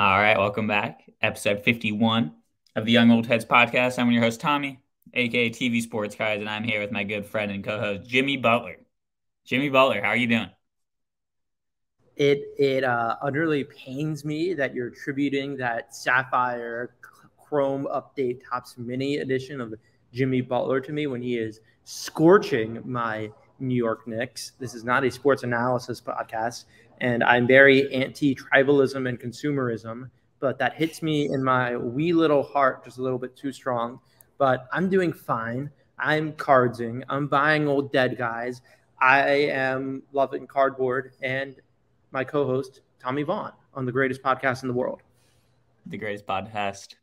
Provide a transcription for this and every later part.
All right, welcome back. Episode 51 of the Young Old Heads podcast. I'm your host, Tommy, aka TV Sports Guys, and I'm here with my good friend and co-host, Jimmy Butler. Jimmy Butler, how are you doing? It utterly pains me that you're attributing that Sapphire Chrome update Topps Mini edition of Jimmy Butler to me when he is scorching my New York Knicks. This is not a sports analysis podcast, and I'm very anti-tribalism and consumerism, but that hits me in my wee little heart just a little bit too strong. But I'm doing fine. I'm cardsing. I'm buying old dead guys. I am loving cardboard, and my co-host Tommy Vaughn on the greatest podcast in the world. The greatest podcast.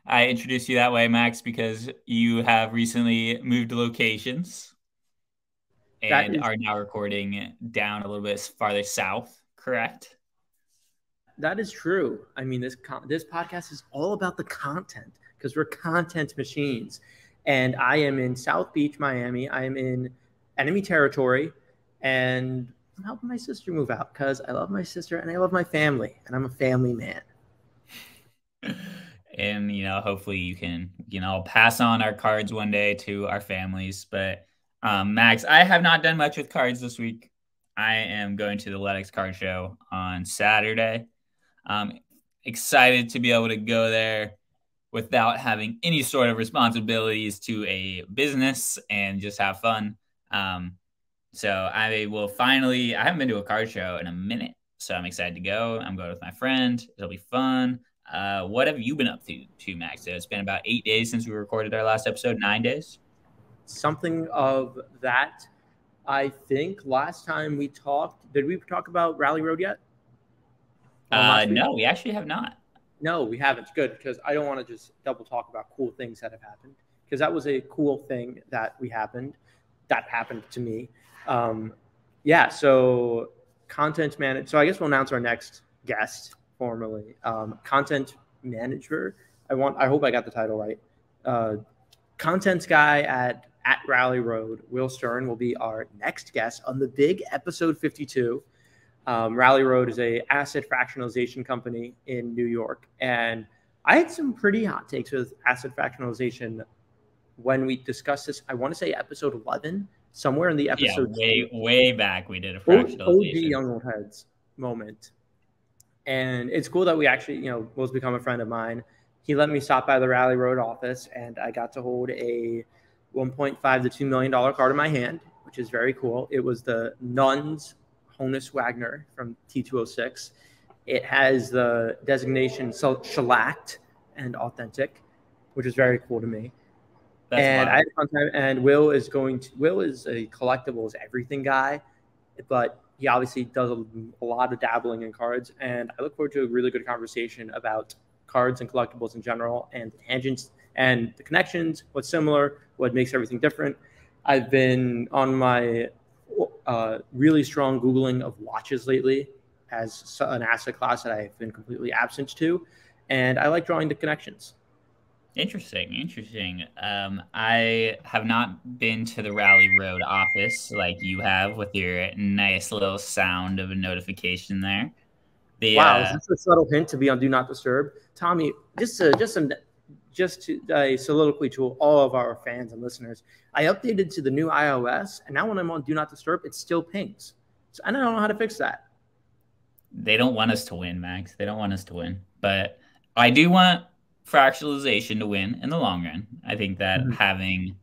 I introduced you that way, Max, because you have recently moved locations and are now recording down a little bit farther south, correct? That is true. I mean, this podcast is all about the content because we're content machines. And I am in South Beach, Miami. I am in enemy territory, and I'm helping my sister move out because I love my sister and I love my family, and I'm a family man. And, hopefully you can, pass on our cards one day to our families. But Max, I have not done much with cards this week. I am going to the Lennox Card Show on Saturday. I'm excited to be able to go there without having any sort of responsibilities to a business and just have fun. So I will finally, I haven't been to a card show in a minute, so I'm excited to go. I'm going with my friend. It'll be fun. What have you been up to, Max? So it's been about 8 days since we recorded our last episode, 9 days. Something of that. I think last time we talked, did we talk about Rally Road yet? No, we actually have not. No, we haven't. Good, because I don't want to just double talk about cool things that have happened, because that was a cool thing that happened to me. So content manager. So I guess we'll announce our next guest formally. Content manager. I hope I got the title right. Content guy at Rally Road, Will Stern, will be our next guest on the big episode 52. Rally Road is a asset fractionalization company in New York, and I had some pretty hot takes with asset fractionalization when we discussed this. I want to say episode 11, somewhere in the episode. Yeah, way back we did a fractionalization. OG Young Old Heads moment. And it's cool that we actually, Will's become a friend of mine. He let me stop by the Rally Road office, and I got to hold a $1.5 to $2 million card in my hand, which is very cool. It was the Nuns Honus Wagner from T206. It has the designation shellacked and authentic, which is very cool to me. And Will is a collectibles everything guy, but he obviously does a lot of dabbling in cards. And I look forward to a really good conversation about cards and collectibles in general, and the tangents and the connections, what's similar, what makes everything different. I've been on my really strong Googling of watches lately as an asset class that I've been completely absent to. And I like drawing the connections. Interesting. I have not been to the Rally Road office like you have with your nice little sound of a notification there. Wow, is this a subtle hint to be on Do Not Disturb? Tommy, just a soliloquy to all of our fans and listeners. I updated to the new iOS, and now when I'm on Do Not Disturb, it still pings. So I don't know how to fix that. They don't want us to win, Max. They don't want us to win. But I do want fractionalization to win in the long run. I think that having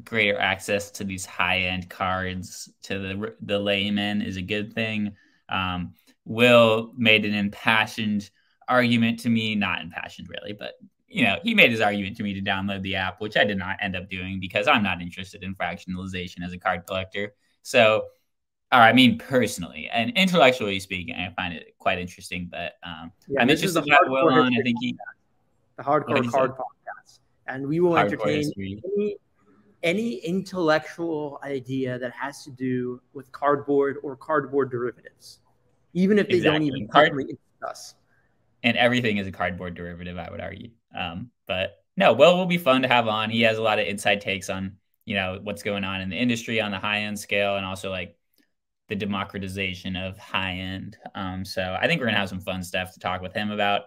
greater access to these high-end cards to the layman is a good thing. Will made an impassioned argument to me, not impassioned really, but he made his argument to me to download the app, which I did not end up doing because I'm not interested in fractionalization as a card collector. So, I mean, personally and intellectually speaking, I find it quite interesting. But I'm interested to have Will on. I think the Hardcore Card Podcast, and we will entertain any intellectual idea that has to do with cardboard or cardboard derivatives, even if they don't even interest us. And everything is a cardboard derivative, I would argue. But no, Will will be fun to have on. He has a lot of inside takes on, what's going on in the industry on the high end scale, and also like the democratization of high end. So I think we're gonna have some fun stuff to talk with him about.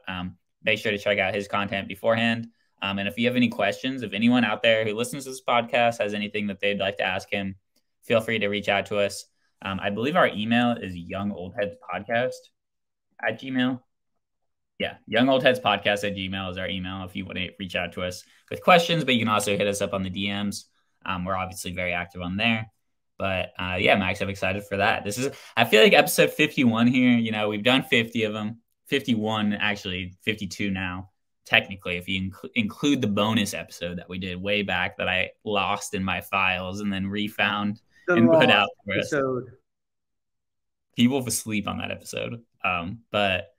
Make sure to check out his content beforehand. And if you have any questions, if anyone out there who listens to this podcast has anything that they'd like to ask him, feel free to reach out to us. I believe our email is youngoldheadspodcast@gmail. Yeah, youngoldheadspodcast@gmail is our email if you want to reach out to us with questions, but you can also hit us up on the DMs. We're obviously very active on there. But yeah, Max, I'm excited for that. I feel like episode 51 here, you know, we've done 50 of them, 51, actually 52 now, technically, if you include the bonus episode that we did way back that I lost in my files and then refound and put out for us. People asleep on that episode. But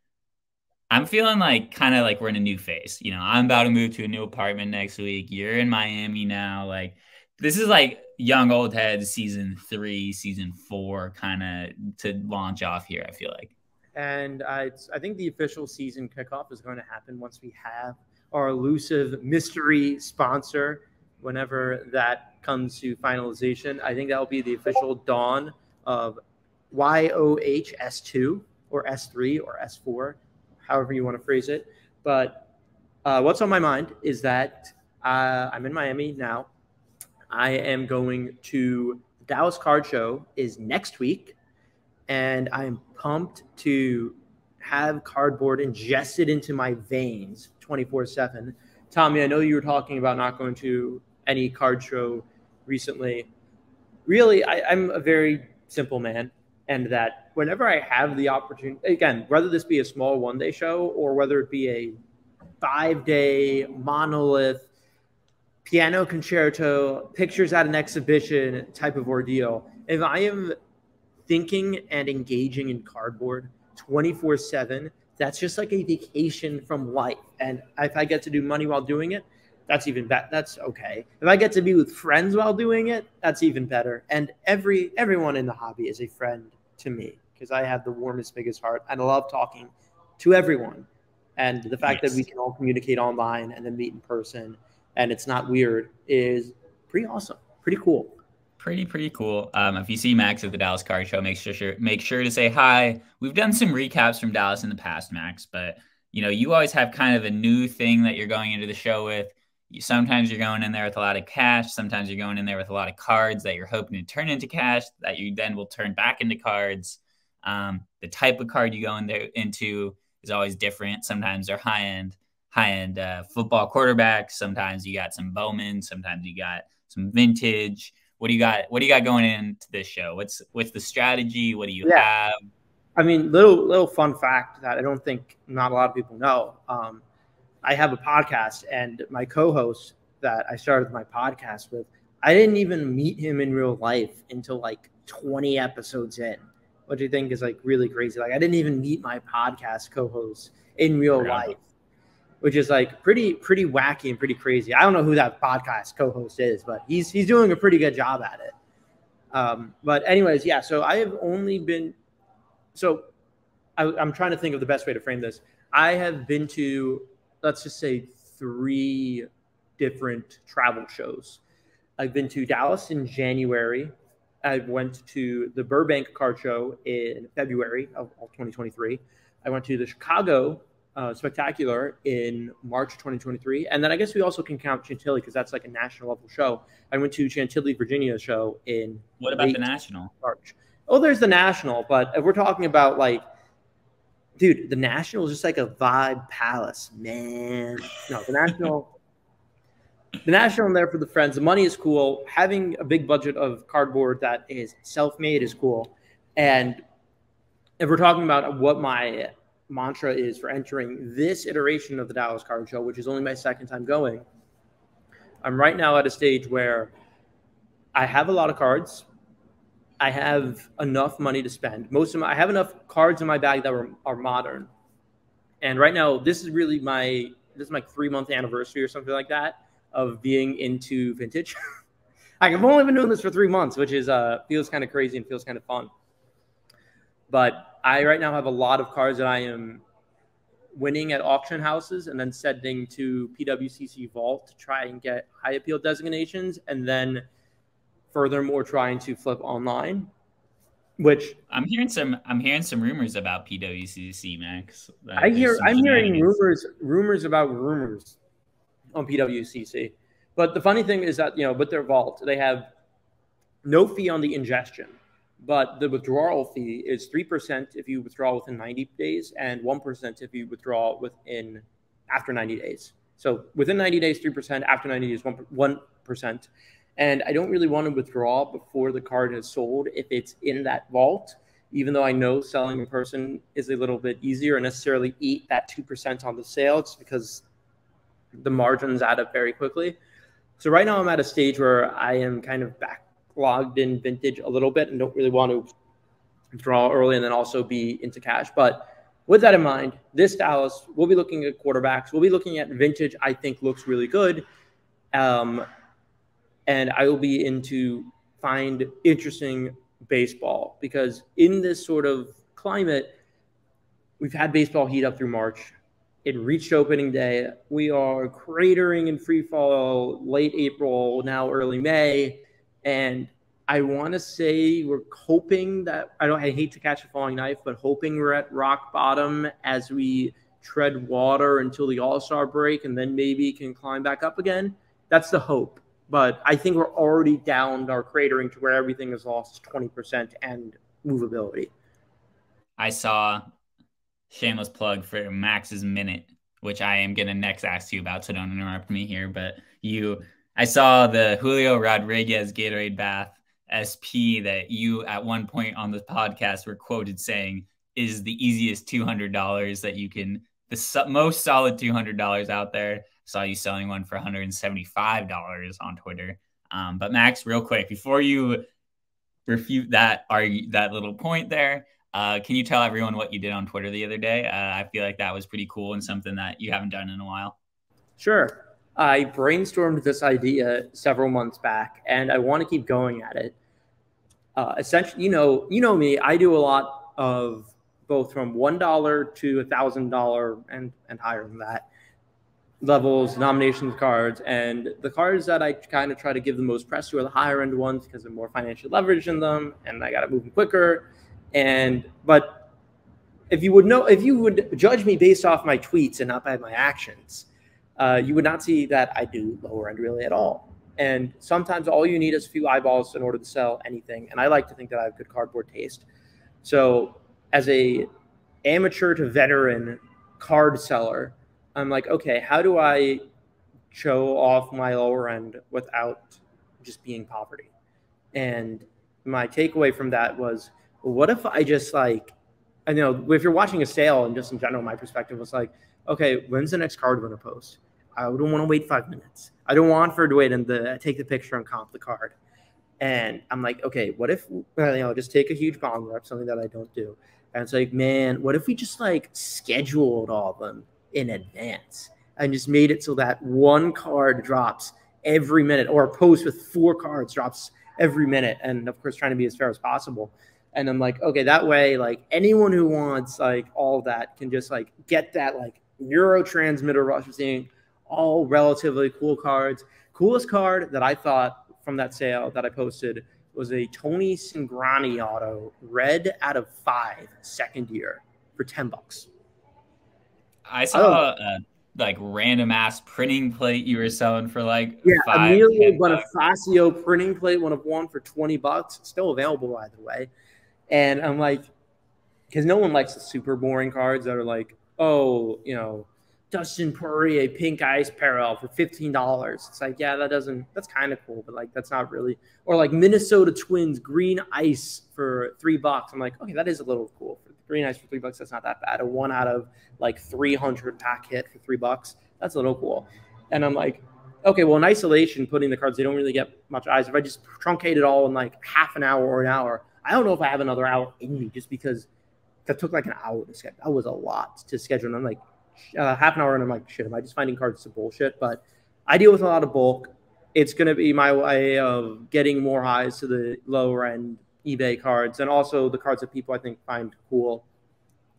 I'm feeling like kind of like we're in a new phase. You know, I'm about to move to a new apartment next week. You're in Miami now. Like, this is like Young Old Heads season 3, season 4 kind of to launch off here, I feel like. And I think the official season kickoff is going to happen once we have our elusive mystery sponsor. Whenever that comes to finalization, I think that will be the official dawn of YOHS2 or S3 or S4, however you want to phrase it. But what's on my mind is that I'm in Miami now. I am going to the Dallas Card Show is next week, and I'm pumped to have cardboard ingested into my veins 24/7. Tommy, I know you were talking about not going to any card show recently. Really, I'm a very simple man, and that whenever I have the opportunity, again, whether this be a small one-day show or whether it be a 5-day monolith piano concerto, pictures at an exhibition type of ordeal, if I am thinking and engaging in cardboard 24/7, that's just like a vacation from life. And if I get to do money while doing it, that's even better. That's okay. If I get to be with friends while doing it, that's even better. And everyone in the hobby is a friend to me because I have the warmest, biggest heart. And I love talking to everyone. And the fact that we can all communicate online and then meet in person and it's not weird is pretty awesome. Pretty cool. Pretty cool. If you see Max at the Dallas Card Show, make sure to say hi. We've done some recaps from Dallas in the past, Max, but you know, you always have kind of a new thing that you're going into the show with. Sometimes you're going in there with a lot of cash. Sometimes you're going in there with a lot of cards that you're hoping to turn into cash that you then will turn back into cards. The type of card you go into is always different. Sometimes they're high-end football quarterbacks. Sometimes you got some Bowman. Sometimes you got some vintage. What do you got going into this show? What's the strategy? What do you have? I mean, little fun fact that I don't think not a lot of people know. I have a podcast, and my co-host that I started my podcast with, I didn't even meet him in real life until like 20 episodes in, which I think is like really crazy. Like, I didn't even meet my podcast co-host in real life, which is like pretty wacky and pretty crazy. I don't know who that podcast co-host is, but he's doing a pretty good job at it. But anyways, yeah. So I have only been. So I'm trying to think of the best way to frame this. I have been to, let's just say, 3 different travel shows. I've been to Dallas in January. I went to the Burbank Card Show in February of 2023. I went to the Chicago Spectacular in March 2023. And then I guess we also can count Chantilly because that's like a national level show. I went to Chantilly, Virginia show in What about the national? March. Oh, there's the national. But if we're talking about like, dude, the national is just like a vibe palace, man. No, the national I'm there for the friends. The money is cool. Having a big budget of cardboard that is self-made is cool. And if we're talking about what my mantra is for entering this iteration of the Dallas Card Show, which is only my 2nd time going, I'm right now at a stage where I have a lot of cards. I have enough money to spend. I have enough cards in my bag that are modern. And right now, this is my 3-month anniversary or something like that of being into vintage. I've only been doing this for 3 months, which is feels kind of crazy and feels kind of fun. But I right now have a lot of cards that I am winning at auction houses and then sending to PWCC Vault to try and get high appeal designations, and then furthermore trying to flip online. which I'm hearing some rumors about PWCC, Max. I'm There's some hearing shenanigans. rumors about rumors on PWCC. But the funny thing is that, with their vault, they have no fee on the ingestion, but the withdrawal fee is 3% if you withdraw within 90 days and 1% if you withdraw after 90 days. So within 90 days, 3%, after 90 days, 1%. And I don't really want to withdraw before the card has sold if it's in that vault, even though I know selling in person is a little bit easier and necessarily eat that 2% on the sale just because the margins add up very quickly. So right now I'm at a stage where I am kind of backlogged in vintage a little bit and don't really want to draw early and then also be into cash. But with that in mind, this Dallas, we'll be looking at quarterbacks. We'll be looking at vintage I think looks really good. And I will be into find interesting baseball because in this sort of climate, we've had baseball heat up through March. It reached opening day. We are cratering in free fall late April, now early May. And I want to say we're hoping that I hate to catch a falling knife, but hoping we're at rock bottom as we tread water until the All-Star break and then maybe can climb back up again. That's the hope. But I think we're already down our cratering to where everything has lost 20% and movability. I saw shameless plug for Max's Minute, which I am going to next ask you about, so don't interrupt me here. But I saw the Julio Rodriguez Gatorade Bath SP that you at one point on the podcast were quoted saying is the easiest $200 that you can, the most solid $200 out there. Saw you selling one for $175 on Twitter. But Max, real quick, before you refute that little point there, can you tell everyone what you did on Twitter the other day? I feel like that was pretty cool and something that you haven't done in a while. Sure. I brainstormed this idea several months back, and I want to keep going at it. Essentially, you know me, I do a lot of both from $1 to $1,000 and higher than that levels, nominations cards, and the cards that I kind of try to give the most press to are the higher end ones because I'm more financially leveraged in them, and I got to move them quicker. But if you would judge me based off my tweets and not by my actions, you would not see that I do lower end really at all. And sometimes all you need is a few eyeballs in order to sell anything. And I like to think that I have good cardboard taste. So as a amateur to veteran card seller, I'm like, okay, how do I show off my lower end without just being poverty? And my takeaway from that was, what if I just I know if you're watching a sale and just in general, my perspective was like, okay, when's the next card going to post? I don't want to wait 5 minutes. I don't want for her to wait and take the picture and comp the card. And I'm like, okay, what if just take a huge bong rep, something that I don't do. And it's like, man, what if we just scheduled all of them in advance and just made it so that one card drops every minute, or a post with 4 cards drops every minute, and of course trying to be as fair as possible. And I'm like, okay, that way anyone who wants all that can just get that neurotransmitter rush of seeing all relatively cool cards. Coolest card that I thought from that sale that I posted was a Tony Cingrani auto, red out of 5, second year, for $10. I saw a random ass printing plate you were selling for $5. Emilio Bonifacio printing plate, one of one for $20, still available by the way. And I'm like, because no one likes the super boring cards that are Dustin Poirier pink ice parallel for $15. It's that's kind of cool, but that's not really. Or Minnesota Twins green ice for $3. I'm like, okay, that is a little cool. For green ice for $3, that's not that bad. A 1 out of 300 pack hit for $3, that's a little cool. And I'm like, okay, well, in isolation, putting the cards, they don't really get much eyes. If I just truncate it all in half an hour or an hour, I don't know if I have another hour in me, just because that took an hour to schedule. That was a lot to schedule. And I'm like, half an hour, and I'm like, shit, am I just finding cards to bullshit? But I deal with a lot of bulk. It's going to be my way of getting more highs to the lower end eBay cards, and also the cards that people I think find cool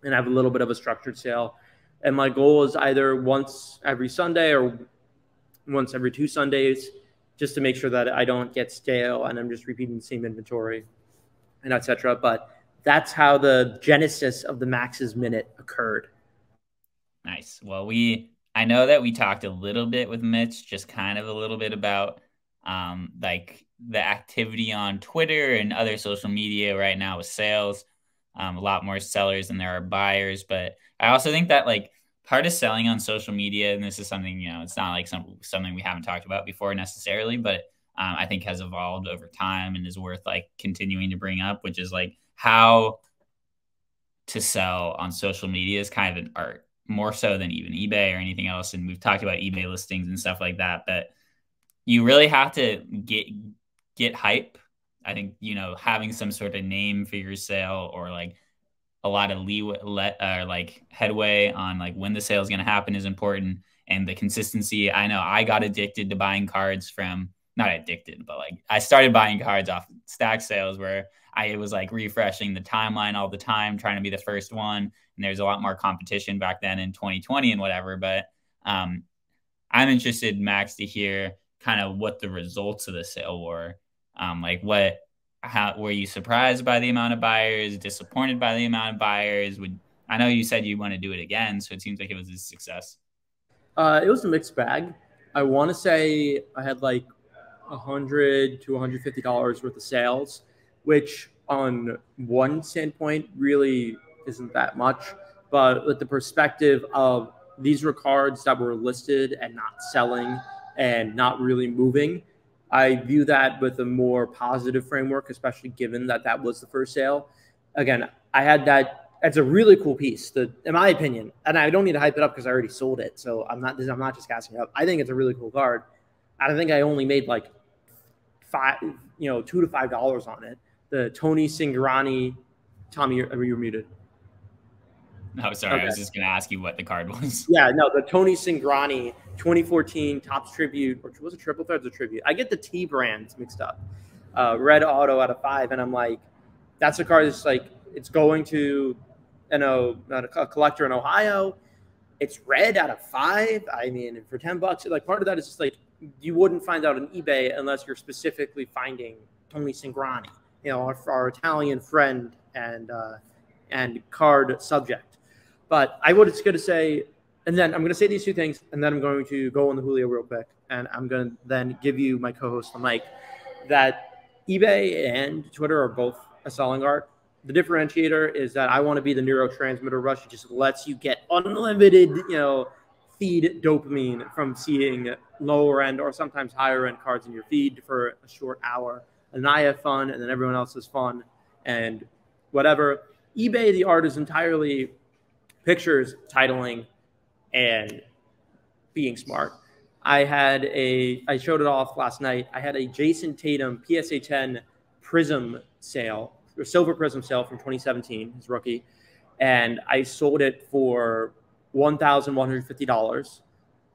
and have a little bit of a structured sale. And my goal is either once every Sunday or once every 2 Sundays, just to make sure that I don't get stale and I'm just repeating the same inventory. and etc. But that's how the genesis of the Max's Minute occurred. Nice. Well, I know that we talked a little bit with Mitch, just kind of a little bit about like the activity on Twitter and other social media right now with sales. A lot more sellers than there are buyers, but I also think that like part of selling on social media, and this is something, it's not like something we haven't talked about before necessarily, but I think has evolved over time and is worth like continuing to bring up, which is like how to sell on social media is kind of an art, more so than even eBay or anything else. And we've talked about eBay listings and stuff like that, but you really have to get hype. I think, having some sort of name for your sale or like a lot of like headway on like when the sale is going to happen is important. And the consistency. I know I got addicted to buying cards not addicted, but like I started buying cards off stack sales where I was like refreshing the timeline all the time, trying to be the first one. And there's a lot more competition back then in 2020 and whatever. But I'm interested, Max, to hear kind of what the results of the sale were. Like how were you surprised by the amount of buyers, disappointed by the amount of buyers? I know you said you want to do it again, so it seems like it was a success. It was a mixed bag. I want to say I had like $100 to $150 worth of sales, which on one standpoint really isn't that much. But with the perspective of these were cards that were listed and not selling and not really moving, I view that with a more positive framework, especially given that that was the first sale. Again, I had that. It's a really cool piece, in my opinion, and I don't need to hype it up because I already sold it. So I'm not just gassing it up. I think it's a really cool card. I think I only made like $2 to $5 on it. The Tony Cingrani. Tommy, you're muted. Oh, sorry. Okay. I was just going to ask you what the card was. Yeah, no, the Tony Cingrani 2014 Topps Tribute, or was it Triple Threads or Tribute? I get the T brands mixed up. Red auto out of 5, and I'm like, that's a card that's like, it's going to, a collector in Ohio. It's red out of 5. I mean, for $10, like part of that is just like, you wouldn't find out on eBay unless you're specifically finding Tony Cingrani, our Italian friend and card subject. But I was going to say, and then I'm going to say these two things, and then I'm going to go on the Julio real quick, and I'm going to then give you my co-host, the mic, that eBay and Twitter are both a selling art. The differentiator is that I want to be the neurotransmitter rush. It just lets you get unlimited, feed dopamine from seeing lower end or sometimes higher end cards in your feed for a short hour. And I have fun, and then everyone else has fun, and whatever. eBay, the art is entirely pictures, titling, and being smart. I showed it off last night. I had a Jason Tatum PSA 10 Prism sale, or Silver Prism sale from 2017, his rookie, and I sold it for $1,150.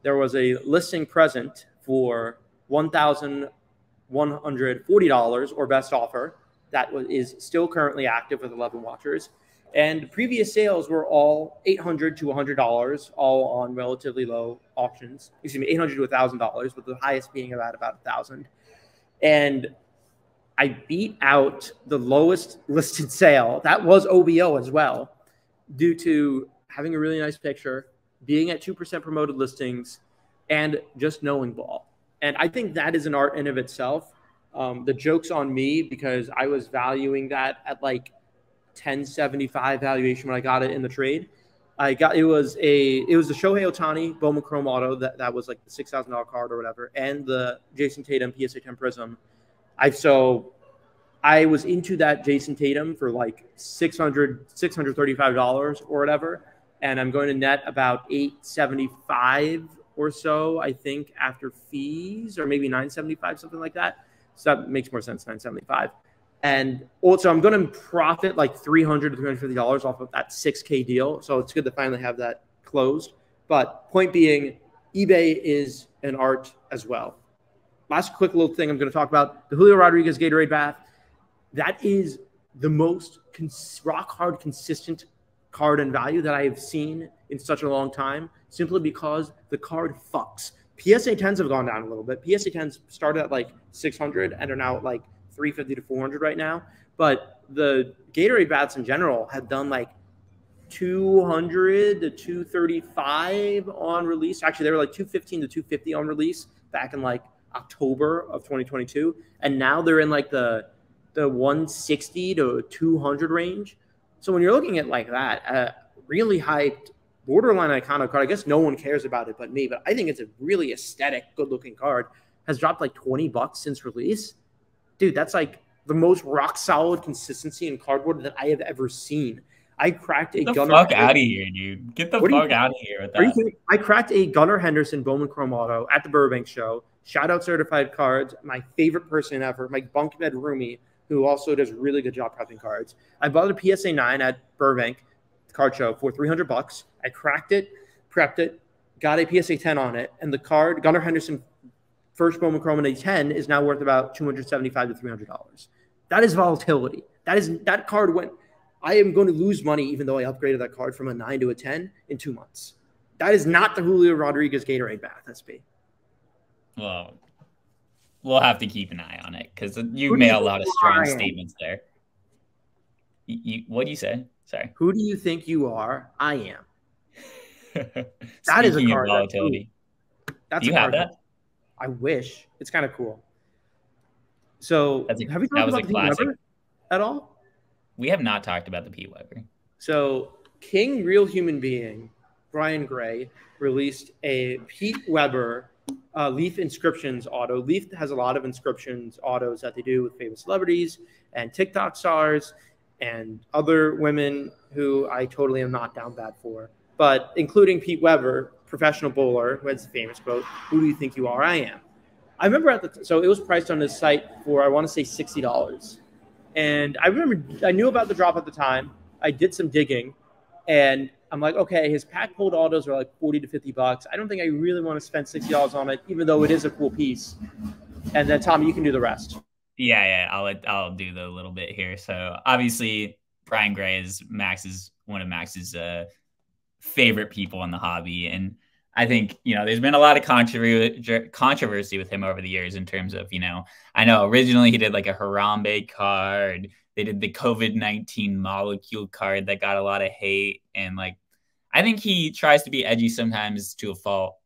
There was a listing present for $1,140 or best offer that is still currently active with 11 watchers. And previous sales were all $800 to $100, all on relatively low auctions. Excuse me, $800 to $1,000, with the highest being about $1,000. And I beat out the lowest listed sale. That was OBO as well, due to having a really nice picture, being at 2% promoted listings, and just knowing ball. And I think that is an art in of itself. The joke's on me because I was valuing that at like $10.75 valuation when I got it in the trade. It was the Shohei Ohtani Bowman Chrome Auto that was like the $6,000 card or whatever, and the Jason Tatum PSA 10 Prism. I was into that Jason Tatum for like $635 or whatever, and I'm going to net about $875 or so, I think, after fees, or maybe $975, something like that. So that makes more sense, $975. And also, I'm going to profit like $300 to $350 off of that $6K deal. So it's good to finally have that closed. But point being, eBay is an art as well. Last quick little thing I'm going to talk about, the Julio Rodriguez Gatorade Bath. That is the most rock hard, consistent card and value that I have seen in such a long time, simply because the card fucks. PSA 10s have gone down a little bit. PSA 10s started at like 600 and are now at like 350 to 400 right now. but the Gatorade bats in general have done like 200 to 235 on release. Actually, they were like 215 to 250 on release back in like October of 2022, and now they're in like the 160 to 200 range. So when you're looking at like that, really hyped, borderline iconic card, I guess no one cares about it but me, but I think it's a really aesthetic, good-looking card, has dropped like $20 since release. Dude, that's like the most rock-solid consistency in cardboard that I have ever seen. I cracked a Get the Gunnar fuck out of here, dude. Get the fuck out of here with that. I cracked a Gunnar Henderson Bowman Chrome Auto at the Burbank show. Shout out Certified Cards, my favorite person ever, my bunk bed roomie, who also does a really good job prepping cards. I bought a PSA 9 at Burbank card show for $300. I cracked it, prepped it, got a PSA 10 on it, and the card, Gunnar Henderson first Bowman Chrome in a 10, is now worth about $275 to $300. That is volatility. That card went. I am going to lose money even though I upgraded that card from a 9 to a 10 in 2 months. That is not the Julio Rodriguez Gatorade Bath SB. Well, we'll have to keep an eye on it because you made a lot of strong statements there. What do you say? Sorry. Who do you think you are? I am. That is a card. Volatility. That's do you have that? I wish. It's kind of cool. So, have you talked about the Pete Weber at all? We have not talked about the Pete Weber. So, King Real Human Being, Brian Gray, released a Pete Weber Leaf Inscriptions auto. Leaf has a lot of inscriptions autos that they do with famous celebrities and TikTok stars and other women who I totally am not down bad for, but including Pete Weber, professional bowler, who has the famous quote, "Who do you think you are? I am." I remember so it was priced on this site for, I want to say, $60. And I remember I knew about the drop at the time. I did some digging, and I'm like, okay, his pack pulled autos are like $40 to $50. I don't think I really want to spend $60 on it, even though it is a cool piece. And then, Tom, you can do the rest. Yeah, I'll do the little bit here. So obviously, Brian Gray is one of Max's favorite people in the hobby, and I think, there's been a lot of controversy with him over the years in terms of, I know originally he did like a Harambe card. They did the COVID-19 molecule card that got a lot of hate. And like, I think he tries to be edgy sometimes to a fault.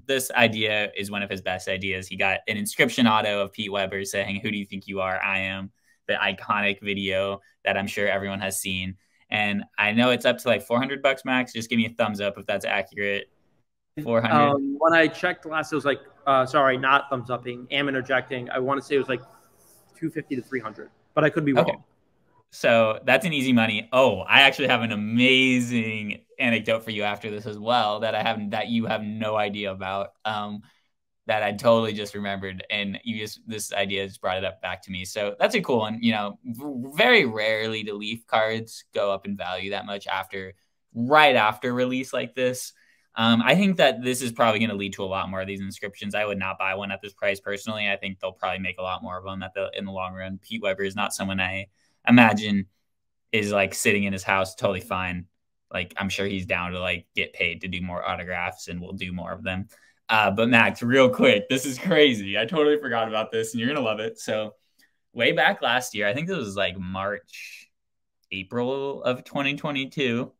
This idea is one of his best ideas. He got an inscription auto of Pete Weber saying, "Who do you think you are? I am." The iconic video that I'm sure everyone has seen. And I know it's up to like $400, Max. Just give me a thumbs up if that's accurate. 400. When I checked last, it was like, sorry, not thumbs upping, am interjecting. I want to say it was like 250 to 300, but I could be wrong. Okay. So that's an easy money. Oh, I actually have an amazing anecdote for you after this as well that you have no idea about. That I totally just remembered, and this idea just brought it up back to me. So that's a cool one. Very rarely do Leaf cards go up in value that much right after release like this. I think that this is probably going to lead to a lot more of these inscriptions. I would not buy one at this price personally. I think they'll probably make a lot more of them in the long run. Pete Weber is not someone I imagine is like sitting in his house totally fine. Like, I'm sure he's down to like get paid to do more autographs, and we'll do more of them. But Max, real quick, this is crazy. I totally forgot about this, and you're going to love it. So way back last year, I think it was like April of 2022,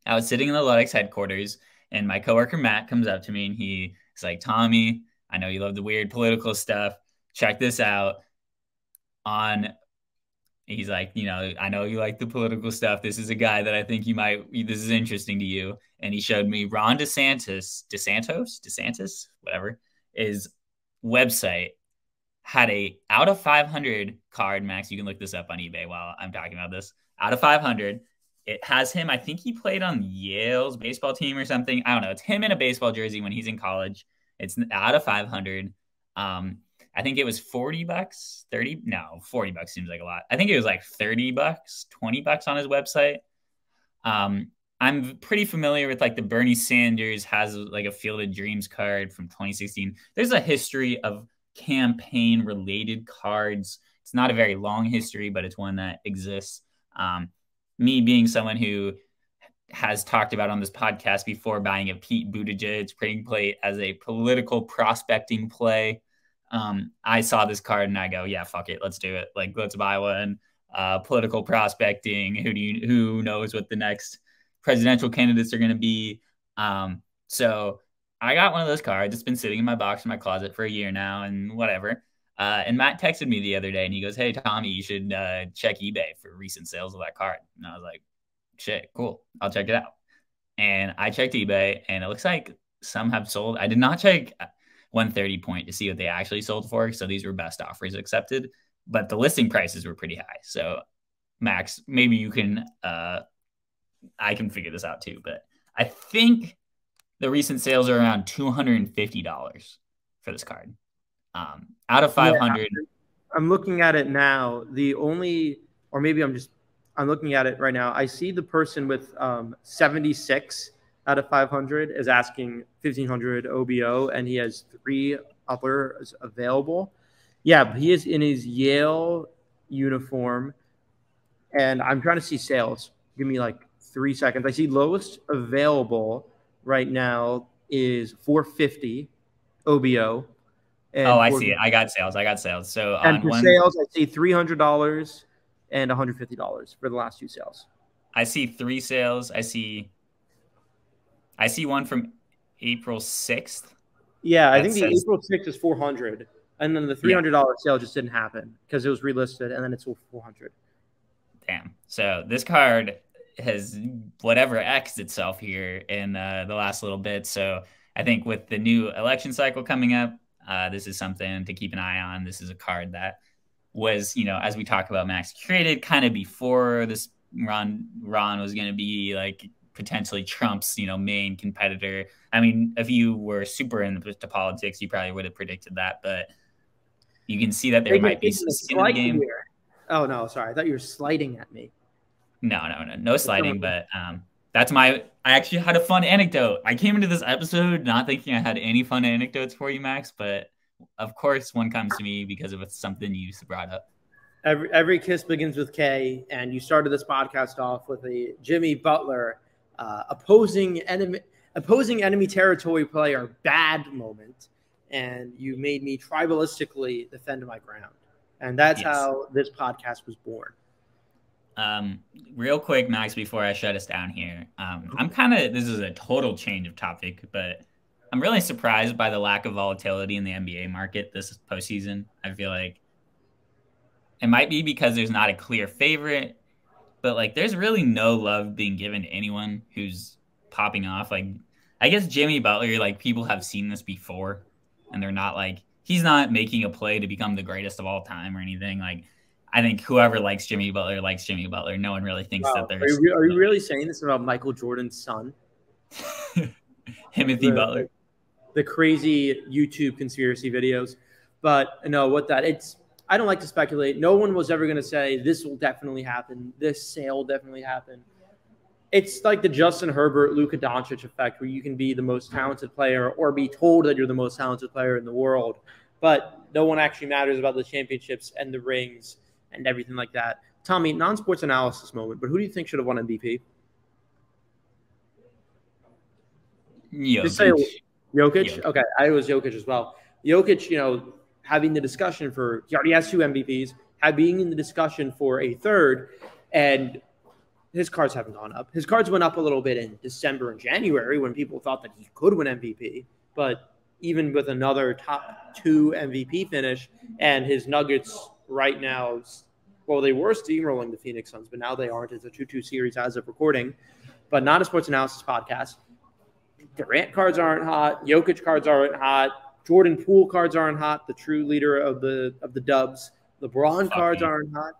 I was sitting in the Ludex headquarters, and my coworker Matt comes up to me, and he's like, "Tommy, I know you love the weird political stuff. Check this out." He's like, "I know you like the political stuff. This is a guy that I think this is interesting to you." And he showed me Ron DeSantis, whatever, his website had a out of 500 card. Max, you can look this up on eBay while I'm talking about this. Out of 500. It has him. I think he played on Yale's baseball team or something. I don't know. It's him in a baseball jersey when he's in college. It's out of 500. I think it was $40, 30. No, $40 seems like a lot. I think it was like $30, $20 on his website. I'm pretty familiar with like the Bernie Sanders has like a Field of Dreams card from 2016. There's a history of campaign related cards. It's not a very long history, but it's one that exists. Me being someone who has talked about on this podcast before buying a Pete Buttigieg printing plate as a political prospecting play, I saw this card and I go, yeah, fuck it. Let's do it. Like, let's buy one. political prospecting. Who knows what the next presidential candidates are going to be? So I got one of those cards. It's been sitting in my box in my closet for a year now, and whatever. And Matt texted me the other day, and he goes, "Hey Tommy, you should check eBay for recent sales of that card." And I was like, "Shit, cool. I'll check it out." And I checked eBay, and it looks like some have sold. I did not check 130 point to see what they actually sold for. So these were best offers accepted, but the listing prices were pretty high. So Max, maybe you can, I can figure this out too, but I think the recent sales are around $250 for this card. Out of 500. Yeah, I'm looking at it now. Or maybe I'm looking at it right now. I see the person with 76 out of 500 is asking 1,500 OBO, and he has 3 others available. Yeah, he is in his Yale uniform, and I'm trying to see sales. Give me like 3 seconds. I see lowest available right now is 450 OBO. And I see it. I got sales. So and for sales, I see $300 and $150 for the last 2 sales. I see 3 sales. I see one from April 6th. Yeah, I think the April 6th is 400, and then the $300 sale just didn't happen because it was relisted, and then it's 400. Damn. So this card has whatever X'd itself here in the last little bit. So I think with the new election cycle coming up, this is something to keep an eye on. This is a card that was, as we talk about, Max, created kind of before this Ron was going to be like potentially Trump's, main competitor. I mean, if you were super into politics, you probably would have predicted that, but you can see that there might be some skin in the game. Here. Oh, no, sorry. I thought you were slighting at me. No sliding, but I actually had a fun anecdote. I came into this episode not thinking I had any fun anecdotes for you, Max, but of course one comes to me because of something you brought up. Every kiss begins with K, and you started this podcast off with a Jimmy Butler opposing enemy territory player bad moment, and you made me tribalistically defend my ground. And that's how this podcast was born. Real quick, Max, before I shut us down here, this is a total change of topic, but I'm really surprised by the lack of volatility in the NBA market this postseason. I feel like it might be because there's not a clear favorite, but like there's really no love being given to anyone who's popping off. Like, I guess Jimmy Butler, like people have seen this before, and they're not like, he's not making a play to become the greatest of all time or anything. Like, I think whoever likes Jimmy Butler likes Jimmy Butler. No one really thinks that there's. Are you really saying this about Michael Jordan's son? Timothy Butler. The crazy YouTube conspiracy videos. But no, I don't like to speculate. No one was ever going to say this will definitely happen. This sale will definitely happen. It's like the Justin Herbert, Luka Doncic effect, where you can be the most talented player or be told that you're the most talented player in the world, but no one actually matters about the championships and the rings and everything like that. Tommy, non-sports analysis moment, but who do you think should have won MVP? Jokic. Just say Jokic? Okay, I was Jokic as well. Jokic, having the discussion he already has 2 MVPs, being in the discussion for a third, and his cards haven't gone up. His cards went up a little bit in December and January when people thought that he could win MVP, but even with another top 2 MVP finish, and his Nuggets right now, well, they were steamrolling the Phoenix Suns, but now they aren't. It's a 2-2 series as of recording, but not a sports analysis podcast. Durant cards aren't hot. Jokic cards aren't hot. Jordan Poole cards aren't hot. The true leader of the Dubs. LeBron cards aren't hot.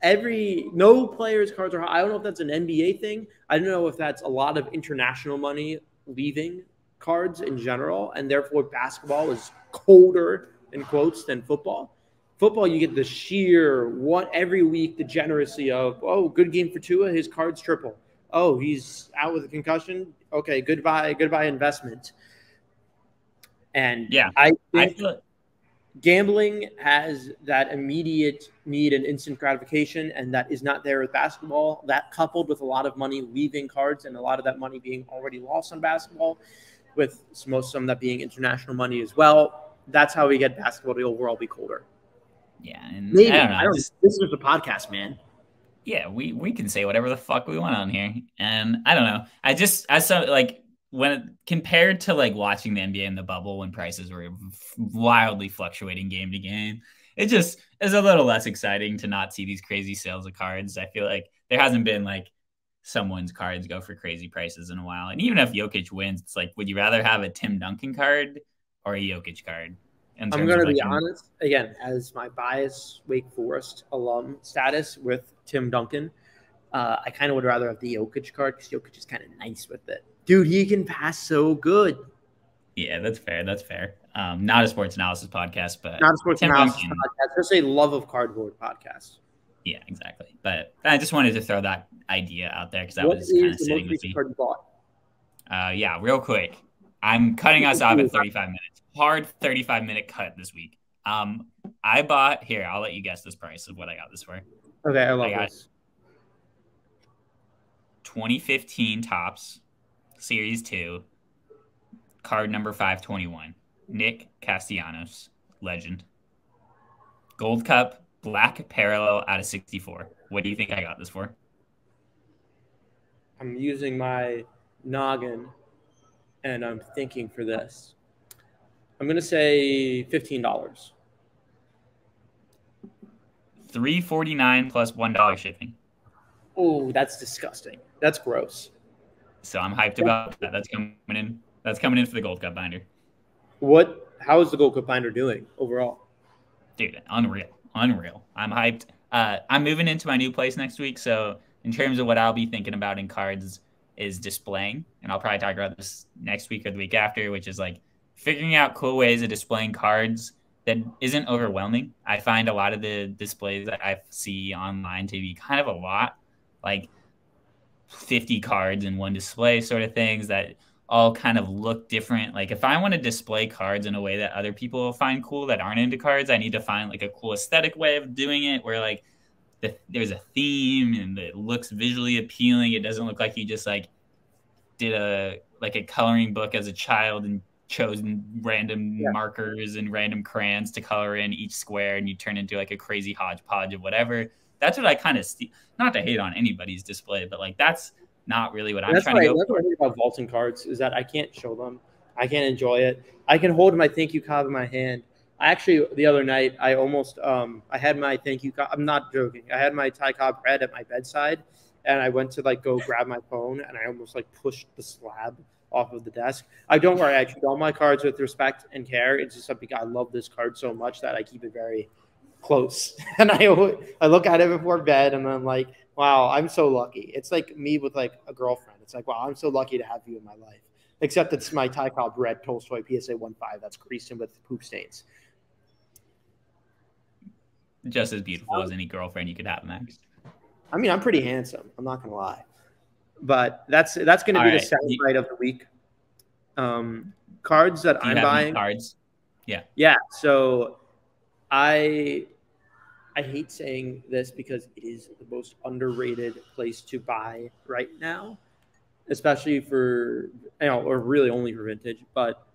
No players' cards are hot. I don't know if that's an NBA thing. I don't know if that's a lot of international money leaving cards in general, and therefore basketball is colder in quotes than football. Football, you get the sheer every week degeneracy of, oh, good game for Tua, his card's triple. Oh, he's out with a concussion. Okay, goodbye investment. And yeah, I think gambling has that immediate need and instant gratification, and that is not there with basketball. That coupled with a lot of money leaving cards and a lot of that money being already lost on basketball, with some of that being international money as well. That's how we get basketball to overall be colder. Yeah, and Maybe. I don't know. This is a podcast, man. Yeah, we can say whatever the fuck we want on here. And I don't know. I saw like when compared to like watching the NBA in the bubble when prices were wildly fluctuating game to game, it just is a little less exciting to not see these crazy sales of cards. I feel like there hasn't been like someone's cards go for crazy prices in a while. And even if Jokic wins, it's like, would you rather have a Tim Duncan card or a Jokic card? I'm going to be honest, again, as my bias Wake Forest alum status with Tim Duncan, I kind of would rather have the Jokic card because Jokic is kind of nice with it. Dude, he can pass so good. Yeah, that's fair. That's fair. Not a sports analysis podcast, but not a sports analysis podcast. Just a love of cardboard podcast. Yeah, exactly. But I just wanted to throw that idea out there because that was kind of sitting with me. Card you bought? Yeah, real quick. I'm cutting us off at 35 minutes. Hard 35-minute cut this week. I bought here. I'll let you guess this price of what I got this for. Okay, I love this. 2015 Topps Series 2, card number 521. Nick Castellanos, legend. Gold Cup, black parallel out of 64. What do you think I got this for? I'm using my noggin, and I'm thinking for this. I'm going to say $15. $3.49 plus $1 shipping. Oh, that's disgusting. That's gross. So I'm hyped about that. That's coming in. That's coming in for the Gold Cup binder. How is the Gold Cup binder doing overall? Dude, unreal. I'm hyped. I'm moving into my new place next week, so in terms of what I'll be thinking about in cards is displaying, and I'll probably talk about this next week or the week after, which is like figuring out cool ways of displaying cards that isn't overwhelming. I find a lot of the displays that I see online to be kind of a lot, like 50 cards in one display sort of things that all kind of look different. Like if I want to display cards in a way that other people find cool that aren't into cards, I need to find like a cool aesthetic way of doing it where like there's a theme and it looks visually appealing. It doesn't look like you just like did a coloring book as a child and chosen random markers and random crayons to color in each square and you turn into like a crazy hodgepodge of whatever. That's what I kind of not to hate on anybody's display, but like that's not really what I'm trying to go for. That's what I hate about vaulting cards is that I can't show them. I can't enjoy it. I can hold my thank you card in my hand. Actually, the other night, I almost I had my thank you card. I'm not joking. I had my Ty Cobb red at my bedside, and I went to like go grab my phone, and I almost like pushed the slab off of the desk. Don't worry. I treat all my cards with respect and care. It's just something I love this card so much that I keep it very close. And I look at it before bed, and I'm like, wow, I'm so lucky. It's like me with like a girlfriend. It's like, wow, I'm so lucky to have you in my life. Except it's my Ty Cobb red Tolstoy PSA 1.5 that's creased in with poop stains. Just as beautiful as any girlfriend you could have, Max. I mean, I'm pretty handsome. I'm not gonna lie, but that's going to be the second fight of the week. Cards that I'm buying. Cards, yeah. So I hate saying this because it is the most underrated place to buy right now, especially for or really only for vintage, but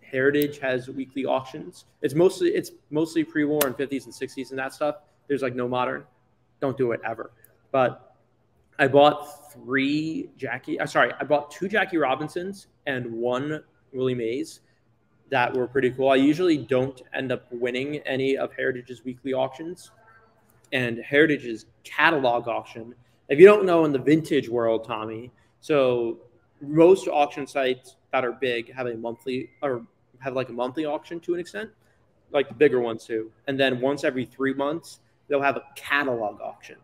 Heritage has weekly auctions. It's mostly pre-war and 50s and 60s and that stuff. There's like no modern. Don't do it ever. But I bought two Jackie Robinsons and one Willie Mays that were pretty cool. I usually don't end up winning any of Heritage's weekly auctions. And Heritage's catalog auction, if you don't know in the vintage world, Tommy, so most auction sites that are big have a monthly auction to an extent, like the bigger ones too. And then once every 3 months, they'll have a catalog auction.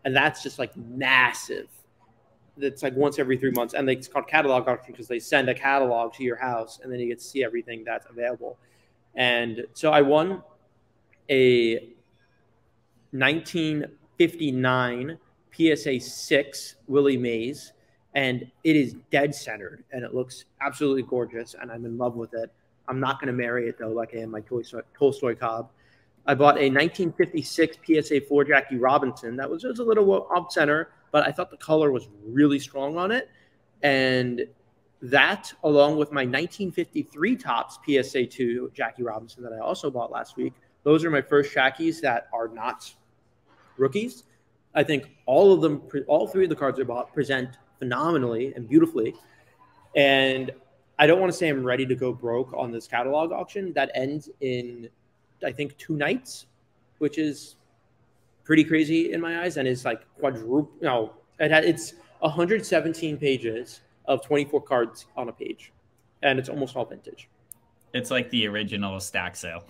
And that's just like massive. It's like once every 3 months. And it's called catalog auction because they send a catalog to your house and then you get to see everything that's available. And so I won a 1959 PSA 6 Willie Mays, and it is dead centered and it looks absolutely gorgeous and I'm in love with it. I'm not going to marry it though, like I am my Tolstoy Cobb. I bought a 1956 PSA 4 Jackie Robinson that was just a little off center, but I thought the color was really strong on it. And that, along with my 1953 Topps PSA 2 Jackie Robinson that I also bought last week, Those are my first Shackies that are not rookies. I think all of them, all three of the cards I bought present phenomenally and beautifully. And I don't want to say I'm ready to go broke on this catalog auction that ends in, I think, 2 nights, which is pretty crazy in my eyes, and is like quadruple. No, it's 117 pages of 24 cards on a page, and it's almost all vintage. It's like the original stack sale.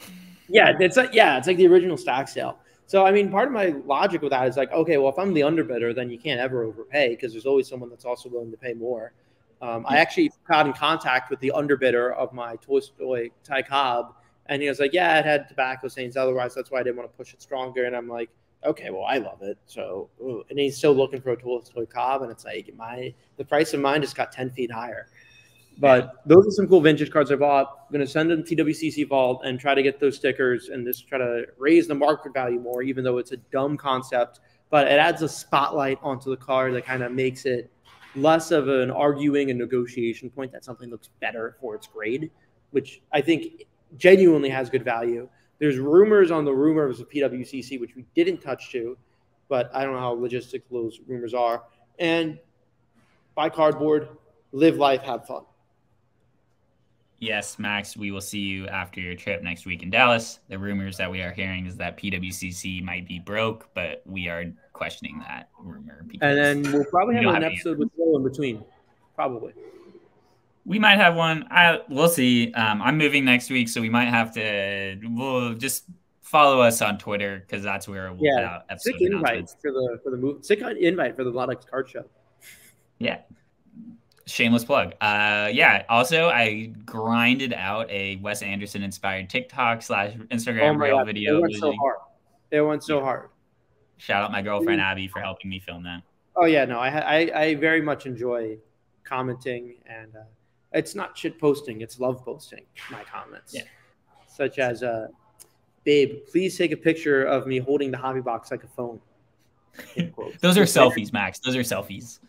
Yeah, it's like the original stack sale. So, I mean, part of my logic with that is like, okay, well, if I'm the underbidder, then you can't ever overpay because there's always someone that's also willing to pay more. I actually got in contact with the underbidder of my Tolstoy Ty Cobb, and he was like, yeah, it had tobacco stains. Otherwise, that's why I didn't want to push it stronger. And I'm like, okay, well, I love it. So, and he's still looking for a Tolstoy Cobb, and it's like the price of mine just got 10 feet higher. But those are some cool vintage cards I bought. I'm going to send them to TWCC Vault and try to get those stickers and just try to raise the market value more, even though it's a dumb concept. But it adds a spotlight onto the card that kind of makes it less of an arguing and negotiation point that something looks better for its grade, which I think genuinely has good value. There's rumors on the rumors of PWCC, which we didn't touch to, but I don't know how logistic those rumors are. And buy cardboard, live life, have fun. Yes, Max, we will see you after your trip next week in Dallas. The rumors that we are hearing is that PWCC might be broke, but we are questioning that rumor. And then we'll probably have an episode with Joe in between. Probably. We might have one. We'll see. I'm moving next week, so we might have to. We'll just follow us on Twitter because that's where we'll put out episode announcements. For the move. Sick invite for the Blood Card Show. Yeah. Shameless plug. Also, I grinded out a Wes Anderson inspired TikTok / Instagram reel video. It went so hard. It went so hard. Shout out my girlfriend Abby for helping me film that. Oh yeah, no, I very much enjoy commenting, and it's not shit posting, it's love posting my comments. Yeah. Such as babe, please take a picture of me holding the hobby box like a phone. Those are selfies, Max. Those are selfies.